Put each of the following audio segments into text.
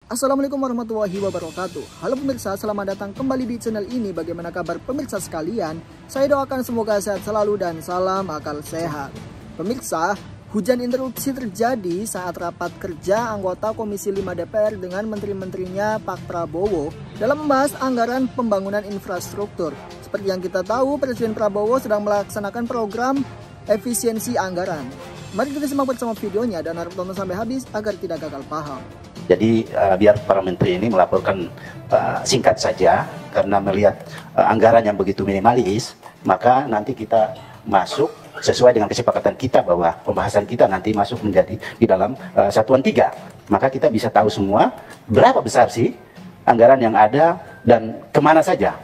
Assalamualaikum warahmatullahi wabarakatuh. Halo pemirsa, selamat datang kembali di channel ini. Bagaimana kabar pemirsa sekalian? Saya doakan semoga sehat selalu dan salam akal sehat. Pemirsa, hujan interupsi terjadi saat rapat kerja anggota Komisi 5 DPR dengan menteri-menterinya Pak Prabowo dalam membahas anggaran pembangunan infrastruktur. Seperti yang kita tahu, Presiden Prabowo sedang melaksanakan program efisiensi anggaran. Mari kita simak bersama videonya dan harap tonton sampai habis agar tidak gagal paham. Jadi biar para menteri ini melaporkan singkat saja, karena melihat anggaran yang begitu minimalis, maka nanti kita masuk sesuai dengan kesepakatan kita bahwa pembahasan kita nanti masuk menjadi di dalam satuan 3. Maka kita bisa tahu semua berapa besar sih anggaran yang ada dan kemana saja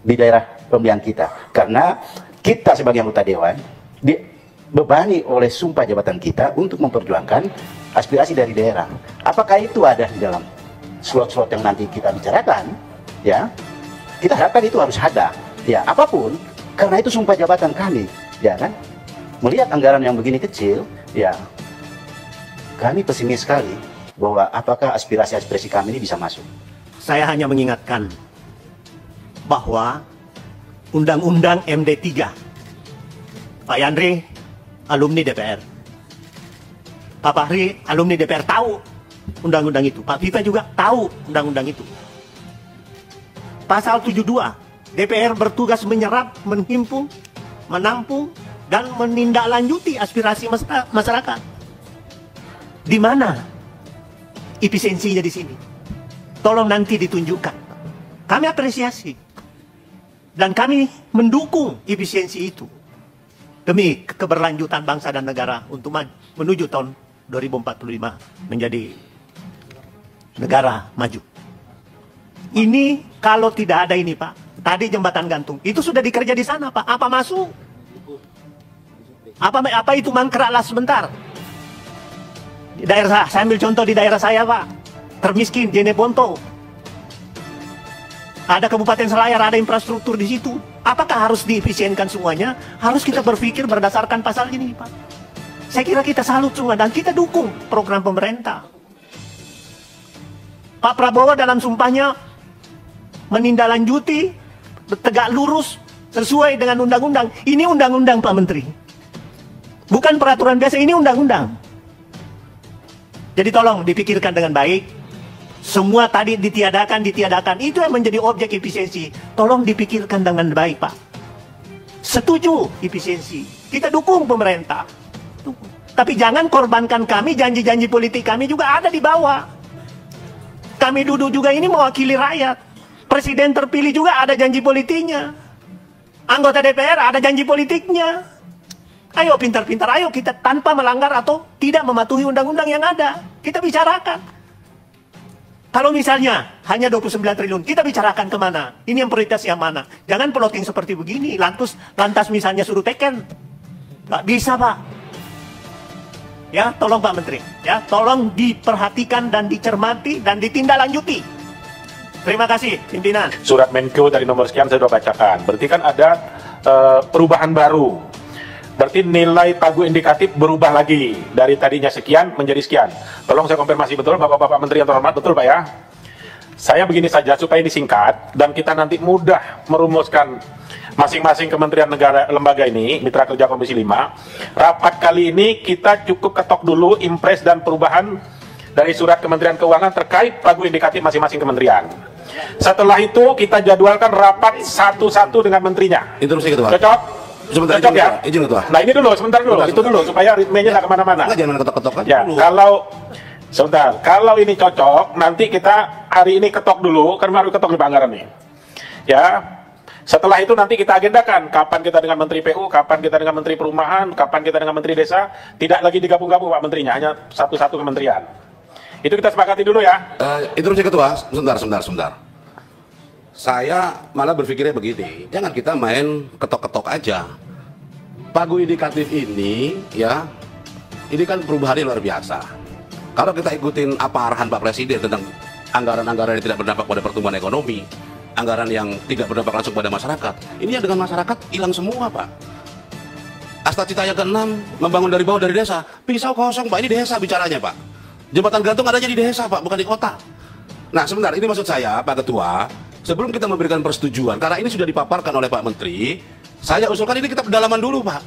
di daerah pemilihan kita. Karena kita sebagai anggota dewan dibebani oleh sumpah jabatan kita untuk memperjuangkan aspirasi dari daerah. Apakah itu ada di dalam slot-slot yang nanti kita bicarakan? Ya, kita harapkan itu harus ada. Ya, apapun, karena itu sumpah jabatan kami, ya kan? Melihat anggaran yang begini kecil, ya, kami pesimis sekali bahwa apakah aspirasi-aspirasi kami ini bisa masuk. Saya hanya mengingatkan bahwa Undang-Undang MD3, Pak Yandri, alumni DPR. Pak Fahri, alumni DPR, tahu undang-undang itu. Pak Viva juga tahu undang-undang itu. Pasal 72, DPR bertugas menyerap, menghimpun, menampung, dan menindaklanjuti aspirasi masyarakat. Di mana efisiensinya di sini? Tolong nanti ditunjukkan. Kami apresiasi. Dan kami mendukung efisiensi itu. Demi keberlanjutan bangsa dan negara untuk menuju tahun 2045 menjadi negara maju. Ini kalau tidak ada ini, Pak, tadi jembatan gantung itu sudah dikerja di sana, Pak. Apa masuk? Apa itu mangkraklah sebentar? Di daerah saya ambil contoh di daerah saya, Pak, termiskin Jeneponto. Ada Kabupaten Selayar, ada infrastruktur di situ. Apakah harus diefisienkan semuanya? Harus kita berpikir berdasarkan pasal ini, Pak. Saya kira kita salut semua dan kita dukung program pemerintah. Pak Prabowo dalam sumpahnya menindaklanjuti, tegak lurus, sesuai dengan undang-undang. Ini undang-undang, Pak Menteri. Bukan peraturan biasa, ini undang-undang. Jadi tolong dipikirkan dengan baik. Semua tadi ditiadakan. Itu yang menjadi objek efisiensi. Tolong dipikirkan dengan baik, Pak. Setuju efisiensi. Kita dukung pemerintah. Tapi jangan korbankan kami, janji-janji politik kami juga ada di bawah. Kami duduk juga ini mewakili rakyat. Presiden terpilih juga ada janji politiknya. Anggota DPR ada janji politiknya. Ayo pintar-pintar, ayo kita tanpa melanggar atau tidak mematuhi undang-undang yang ada. Kita bicarakan. Kalau misalnya hanya 29 triliun, kita bicarakan kemana? Ini yang prioritas yang mana? Jangan plotting seperti begini, lantas misalnya suruh teken. Nggak bisa, Pak. Ya, tolong Pak Menteri. Ya, tolong diperhatikan dan dicermati dan ditindaklanjuti. Terima kasih, pimpinan. Surat Menko dari nomor sekian saya sudah bacakan. Berarti kan ada perubahan baru. Berarti nilai pagu indikatif berubah lagi. Dari tadinya sekian menjadi sekian. Tolong saya konfirmasi betul, Bapak-Bapak Menteri yang terhormat, betul Pak ya? Saya begini saja supaya ini singkat dan kita nanti mudah merumuskan masing-masing kementerian negara lembaga ini, mitra kerja Komisi 5. Rapat kali ini kita cukup ketok dulu impres dan perubahan dari surat Kementerian Keuangan terkait pagu indikatif masing-masing kementerian. Setelah itu kita jadwalkan rapat satu-satu dengan menterinya. Interupsi Ketua. Cocok? Sebentar, cocok ya? Izin Ketua. Nah ini dulu, sebentar dulu, itu dulu supaya ritmenya nggak kemana-mana. Jangan ketok-ketok kan? Ya, kalau ini cocok, nanti kita hari ini ketok dulu, kan baru ketok di anggaran nih. Ya, setelah itu nanti kita agendakan kapan kita dengan Menteri PU, kapan kita dengan Menteri Perumahan, kapan kita dengan Menteri Desa. Tidak lagi digabung-gabung Pak Menterinya, hanya satu-satu kementerian. Itu kita sepakati dulu ya. Interupsi Ketua, sebentar. Saya malah berpikirnya begini, jangan kita main ketok-ketok aja. Pagu indikatif ini, ya, ini kan perubahannya luar biasa. Kalau kita ikutin apa arahan Pak Presiden tentang anggaran-anggaran yang tidak berdampak pada pertumbuhan ekonomi, anggaran yang tidak berdampak langsung pada masyarakat, ini yang dengan masyarakat hilang semua, Pak. Asta Cita yang ke-6, membangun dari bawah dari desa. Pisau kosong, Pak, ini desa bicaranya, Pak. Jembatan gantung adanya di desa, Pak, bukan di kota. Nah, sebentar, ini maksud saya, Pak Ketua, sebelum kita memberikan persetujuan, karena ini sudah dipaparkan oleh Pak Menteri, saya usulkan ini kita pendalaman dulu, Pak.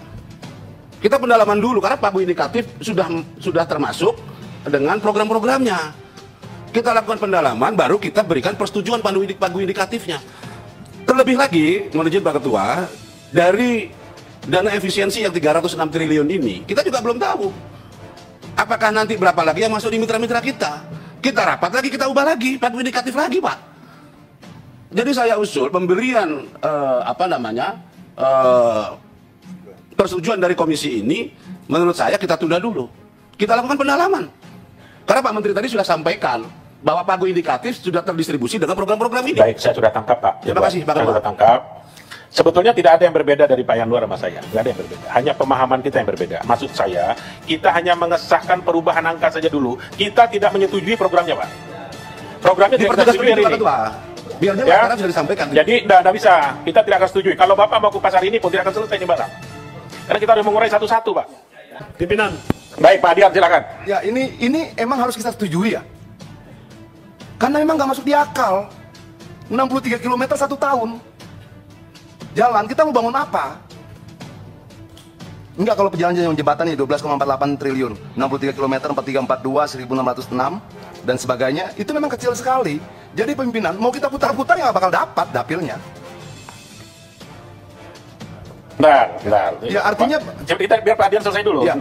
Kita pendalaman dulu, karena pagu indikatif sudah termasuk dengan program-programnya. Kita lakukan pendalaman, baru kita berikan persetujuan pagu indikatifnya. Terlebih lagi, mohon izin Pak Ketua, dari dana efisiensi yang 306 triliun ini, kita juga belum tahu apakah nanti berapa lagi yang masuk di mitra-mitra kita. Kita rapat lagi, kita ubah lagi, pagu indikatif lagi, Pak. Jadi saya usul pemberian persetujuan dari komisi ini, menurut saya kita tunda dulu. Kita lakukan pendalaman. Karena Pak Menteri tadi sudah sampaikan bahwa pagu indikatif sudah terdistribusi dengan program-program ini. Baik, saya sudah tangkap, Pak. Terima kasih, Pak. Saya sudah tangkap. Sebetulnya tidak ada yang berbeda dari Pak Yanwar sama saya. Tidak ada yang berbeda. Hanya pemahaman kita yang berbeda. Maksud saya, kita hanya mengesahkan perubahan angka saja dulu. Kita tidak menyetujui programnya, Pak. Programnya tidak kita setujui hari ini. Biar jelas, karena sudah disampaikan. Jadi, tidak bisa. Kita tidak akan setuju. Kalau Bapak mau ke pasar ini pun tidak akan selesai ini barang. Karena kita harus mengurai satu-satu, Pak. Pimpinan. Baik, Pak Adian, silakan. Ya, ini emang harus kita setujui ya. Karena memang nggak masuk di akal. 63 km 1 tahun. Jalan, kita mau bangun apa? Enggak, kalau perjalanan jembatan ini 12,48 triliun, 63 km, 4342, 1606 dan sebagainya, itu memang kecil sekali. Jadi pimpinan, mau kita putar-putar ya nggak bakal dapat dapilnya. Bentar. Ya artinya Kita biar Pak Adian selesai dulu. ya,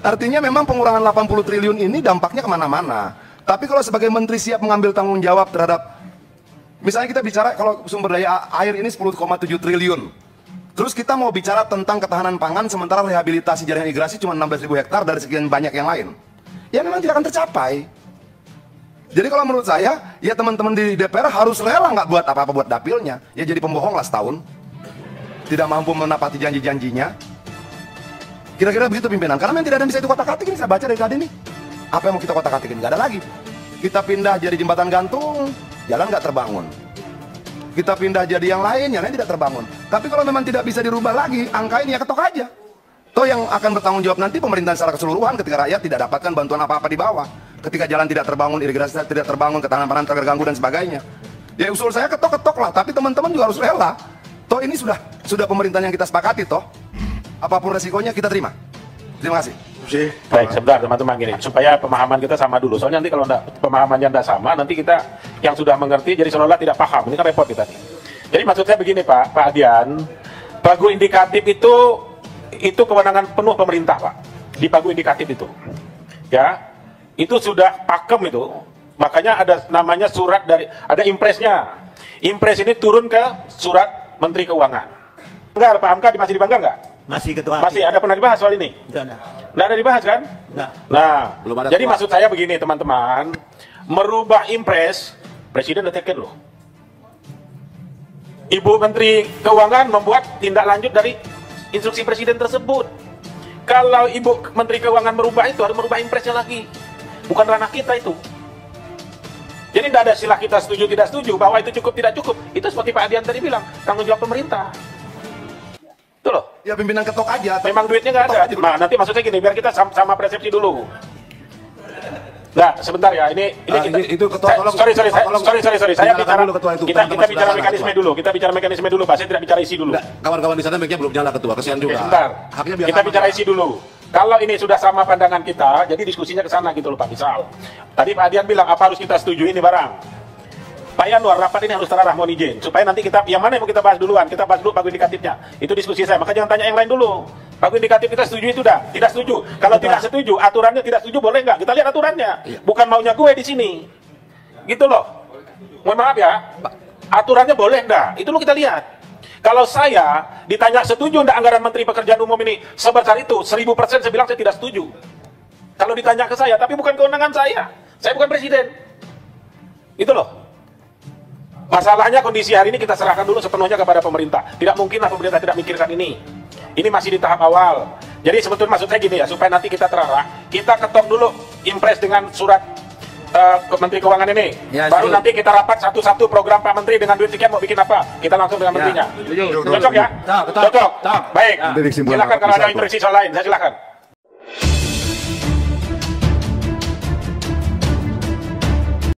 artinya memang pengurangan 80 triliun ini dampaknya kemana-mana. Tapi kalau sebagai menteri siap mengambil tanggung jawab terhadap, misalnya kita bicara kalau sumber daya air ini 10,7 triliun. Terus kita mau bicara tentang ketahanan pangan sementara rehabilitasi jaringan irigasi cuma 16.000 hektar dari sekian banyak yang lain. Ya memang tidak akan tercapai. Jadi kalau menurut saya, ya teman-teman di DPR harus rela nggak buat apa-apa buat dapilnya. Ya jadi pembohong lah setahun. Tidak mampu menepati janji-janjinya. Kira-kira begitu pimpinan. Karena memang tidak ada yang bisa itu kotak-katik ini, saya baca dari tadi nih. Apa yang mau kita kotak-katikin? Nggak ada lagi. Kita pindah jadi jembatan gantung, jalan nggak terbangun. Kita pindah jadi yang lain, yang lain tidak terbangun. Tapi kalau memang tidak bisa dirubah lagi, angka ini ya ketok aja. Toh yang akan bertanggung jawab nanti pemerintahan secara keseluruhan ketika rakyat tidak dapatkan bantuan apa-apa di bawah. Ketika jalan tidak terbangun, irigasi tidak terbangun, ketahanan pangan terganggu dan sebagainya. Ya usul saya ketok-ketok lah, tapi teman-teman juga harus rela. Toh ini sudah pemerintahan yang kita sepakati toh. Apapun resikonya kita terima. Terima kasih. Baik, sebentar teman-teman gini, supaya pemahaman kita sama dulu. Soalnya nanti kalau pemahamannya tidak sama, nanti kita yang sudah mengerti jadi seolah-olah tidak paham. Ini kan repot kita nih. Jadi maksud saya begini Pak Adian, pagu indikatif itu kewenangan penuh pemerintah Pak. Di pagu indikatif itu, ya, itu sudah pakem itu. Makanya ada namanya surat ada impresnya. Impres ini turun ke surat Menteri Keuangan. Enggak, Pak Hamka masih dibangga nggak? Masih ketua. Masih ada pernah dibahas soal ini? Nggak ada dibahas kan? Nah, Belum ada jadi keluar. maksud saya begini teman-teman, merubah impres, Presiden udah teken loh. Ibu Menteri Keuangan membuat tindak lanjut dari instruksi Presiden tersebut. Kalau Ibu Menteri Keuangan merubah itu, harus merubah impresnya lagi. Bukan ranah kita itu. Jadi tidak ada istilah kita setuju tidak setuju, bahwa itu cukup tidak cukup. Itu seperti Pak Adian tadi bilang, tanggung jawab pemerintah. Itu loh. Ya pimpinan ketok aja. Memang duitnya nggak ada. Nah, nanti maksudnya gini, biar kita sama persepsi dulu. Nah, sebentar ya. Itu ketua, tolong. Sorry. Saya Nyalakan bicara dulu ketua itu. kita Bukan bicara ketua. mekanisme dulu. Kita bicara mekanisme dulu, Pak. Saya tidak bicara isi dulu. Nah, kawan-kawan di sana mic-nya belum nyala ketua, kesian Oke, juga. sebentar. Haknya biar Kita sama. bicara isi dulu. Kalau ini sudah sama pandangan kita, jadi diskusinya ke sana gitu loh Pak. Misal, tadi Pak Adian bilang apa harus kita setuju ini barang. Pak Yanwar, rapat ini harus terarah, mohon izin. Supaya nanti kita, yang mana yang mau kita bahas duluan? Kita bahas dulu pagu indikatifnya. Itu diskusi saya, maka jangan tanya yang lain dulu. Pagu indikatif kita setuju itu dah? Tidak setuju. Kalau tidak setuju, aturannya tidak setuju, boleh nggak? Kita lihat aturannya. Bukan maunya gue di sini. Gitu loh. Mohon maaf ya. Aturannya boleh nggak? Itu lo kita lihat. Kalau saya ditanya setuju nggak anggaran Menteri Pekerjaan Umum ini sebesar itu, 1000% saya bilang saya tidak setuju. Kalau ditanya ke saya, tapi bukan kewenangan saya. Saya bukan presiden. Itu loh. Masalahnya kondisi hari ini kita serahkan dulu sepenuhnya kepada pemerintah. Tidak mungkinlah pemerintah tidak mikirkan ini. Ini masih di tahap awal. Jadi sebetulnya maksud saya gini ya, supaya nanti kita terarah, kita ketok dulu impres dengan surat Menteri Keuangan ini. Ya, baru setuju. nanti kita rapat satu-satu program Pak Menteri dengan duit sekian mau bikin apa. Kita langsung dengan menterinya. Cocok ya? Cocok? Baik. Silakan kalau ada interupsi soal lain, saya silakan.